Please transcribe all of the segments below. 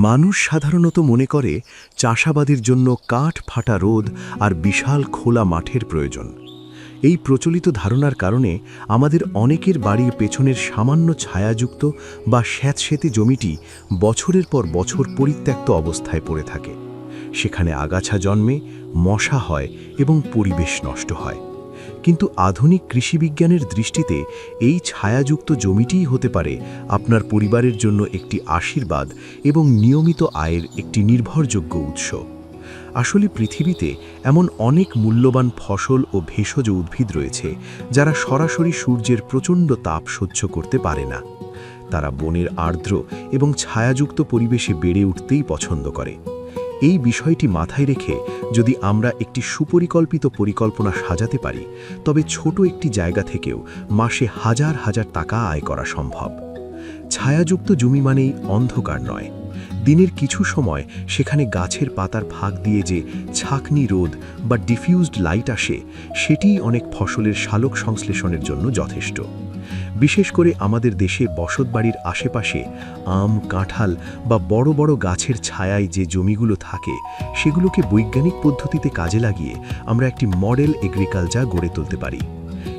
মানুষ সাধারণত মনে করে চাষাবাদের জন্য কাঠ ফাটা রোদ আর বিশাল খোলা মাঠের প্রয়োজন। এই প্রচলিত ধারণার কারণে আমাদের অনেকের বাড়ির পেছনের সামান্য ছায়াযুক্ত বা স্যাঁতসেঁতে জমিটি বছরের পর বছর পরিত্যক্ত অবস্থায় পড়ে থাকে। সেখানে আগাছা জন্মে, মশা হয় এবং পরিবেশ নষ্ট হয়। কিন্তু আধুনিক কৃষিবিজ্ঞানের দৃষ্টিতে এই ছায়াযুক্ত জমিটিই হতে পারে আপনার পরিবারের জন্য একটি আশীর্বাদ এবং নিয়মিত আয়ের একটি নির্ভরযোগ্য উৎস। আসলে পৃথিবীতে এমন অনেক মূল্যবান ফসল ও ভেষজ উদ্ভিদ রয়েছে যারা সরাসরি সূর্যের প্রচণ্ড তাপ সহ্য করতে পারে না। তারা বনের আর্দ্র এবং ছায়াযুক্ত পরিবেশে বেড়ে উঠতেই পছন্দ করে। এই বিষয়টি মাথায় রেখে যদি আমরা একটি সুপরিকল্পিত পরিকল্পনা সাজাতে পারি, তবে ছোট একটি জায়গা থেকেও মাসে হাজার হাজার টাকা আয় করা সম্ভব। ছায়াযুক্ত জমি মানেই অন্ধকার নয়। দিনের কিছু সময় সেখানে গাছের পাতার ফাঁক দিয়ে যে ছাঁকনি রোদ বা ডিফিউজড লাইট আসে, সেটিই অনেক ফসলের সালোক সংশ্লেষণের জন্য যথেষ্ট। বিশেষ করে আমাদের দেশে বসতবাড়ির আশেপাশে আম, কাঁঠাল বা বড় বড় গাছের ছায়ায় যে জমিগুলো থাকে, সেগুলোকে বৈজ্ঞানিক পদ্ধতিতে কাজে লাগিয়ে আমরা একটি মডেল এগ্রিকালচার গড়ে তুলতে পারি।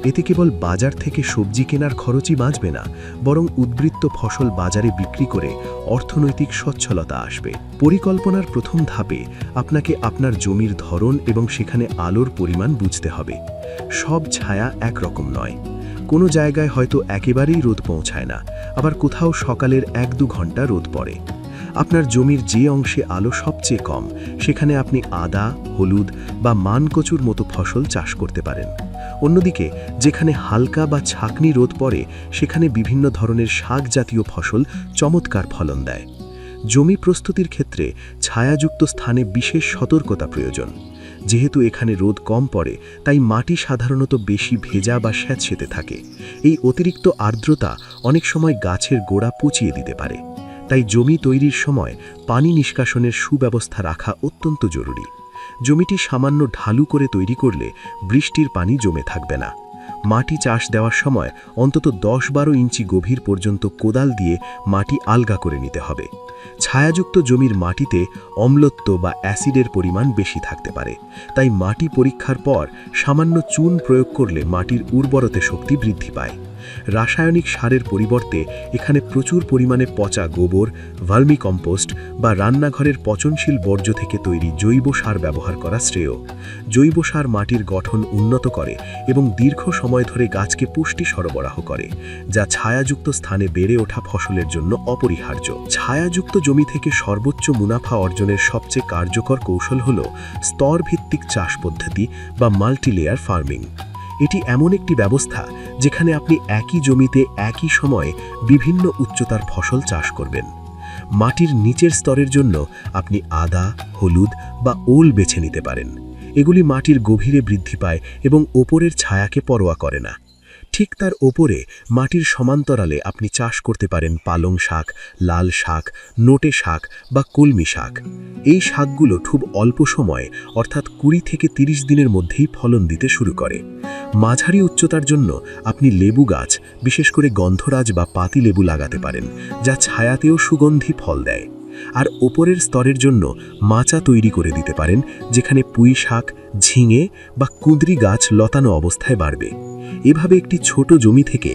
এতে কেবল বাজার থেকে সবজি কেনার খরচই বাঁচবে না, বরং উদ্বৃত্ত ফসল বাজারে বিক্রি করে অর্থনৈতিক সচ্ছলতা আসবে। পরিকল্পনার প্রথম ধাপে আপনাকে আপনার জমির ধরন এবং সেখানে আলোর পরিমাণ বুঝতে হবে। সব ছায়া একরকম নয়। কোনো জায়গায় হয়তো একেবারেই রোদ পৌঁছায় না, আবার কোথাও সকালের 1-2 ঘন্টা রোদ পড়ে। আপনার জমির যে অংশে আলো সবচেয়ে কম, সেখানে আপনি আদা, হলুদ বা মানকচুর মতো ফসল চাষ করতে পারেন। অন্যদিকে যেখানে হালকা বা ছাঁকনি রোদ পড়ে, সেখানে বিভিন্ন ধরনের শাক জাতীয় ফসল চমৎকার ফলন দেয়। জমি প্রস্তুতির ক্ষেত্রে ছায়াযুক্ত স্থানে বিশেষ সতর্কতা প্রয়োজন। যেহেতু এখানে রোদ কম পড়ে, তাই মাটি সাধারণত বেশি ভেজা বা স্যাঁতসেঁতে থাকে। এই অতিরিক্ত আর্দ্রতা অনেক সময় গাছের গোড়া পচিয়ে দিতে পারে। তাই জমি তৈরির সময় পানি নিষ্কাশনের সুব্যবস্থা রাখা অত্যন্ত জরুরি। জমিটি সামান্য ঢালু করে তৈরি করলে বৃষ্টির পানি জমে থাকবে না। মাটি চাষ দেওয়ার সময় অন্তত 10-12 ইঞ্চি গভীর পর্যন্ত কোদাল দিয়ে মাটি আলগা করে নিতে হবে। ছায়াযুক্ত জমির মাটিতে অম্লত্ব বা অ্যাসিডের পরিমাণ বেশি থাকতে পারে, তাই মাটি পরীক্ষার পর সামান্য চুন প্রয়োগ করলে মাটির উর্বরতা শক্তি বৃদ্ধি পায়। রাসায়নিক সারের পরিবর্তে এখানে প্রচুর পরিমাণে পচা গোবর, ভার্মি কম্পোস্ট বা রান্নাঘরের পচনশীল বর্জ্য থেকে তৈরি জৈব সার ব্যবহার করা শ্রেয়। জৈব সার মাটির গঠন উন্নত করে এবং দীর্ঘ সময় ধরে গাছকে পুষ্টি সরবরাহ করে, যা ছায়াযুক্ত স্থানে বেড়ে ওঠা ফসলের জন্য অপরিহার্য। ছায়াযুক্ত জমি থেকে সর্বোচ্চ মুনাফা অর্জনের সবচেয়ে কার্যকর কৌশল হল স্তরভিত্তিক চাষ পদ্ধতি বা মাল্টিলেয়ার ফার্মিং। এটি এমন একটি ব্যবস্থা যেখানে আপনি একই জমিতে একই সময়ে বিভিন্ন উচ্চতার ফসল চাষ করবেন। মাটির নিচের স্তরের জন্য আপনি আদা, হলুদ বা ওল বেছে নিতে পারেন। এগুলি মাটির গভীরে বৃদ্ধি পায় এবং ওপরের ছায়াকে পরোয়া করে না। ঠিক তার ওপরে মাটির সমান্তরালে আপনি চাষ করতে পারেন পালং শাক, লাল শাক, নোটে শাক বা কলমি শাক। এই শাকগুলো খুব অল্প সময়ে, অর্থাৎ 20 থেকে 30 দিনের মধ্যেই ফলন দিতে শুরু করে। মাঝারি উচ্চতার জন্য আপনি লেবু গাছ, বিশেষ করে গন্ধরাজ বা পাতি লেবু লাগাতে পারেন, যা ছায়াতেও সুগন্ধি ফল দেয়। আর ওপরের স্তরের জন্য মাচা তৈরি করে দিতে পারেন, যেখানে পুঁই শাক, ঝিঙে বা কুঁদরি গাছ লতানো অবস্থায় বাড়বে। এভাবে একটি ছোট জমি থেকে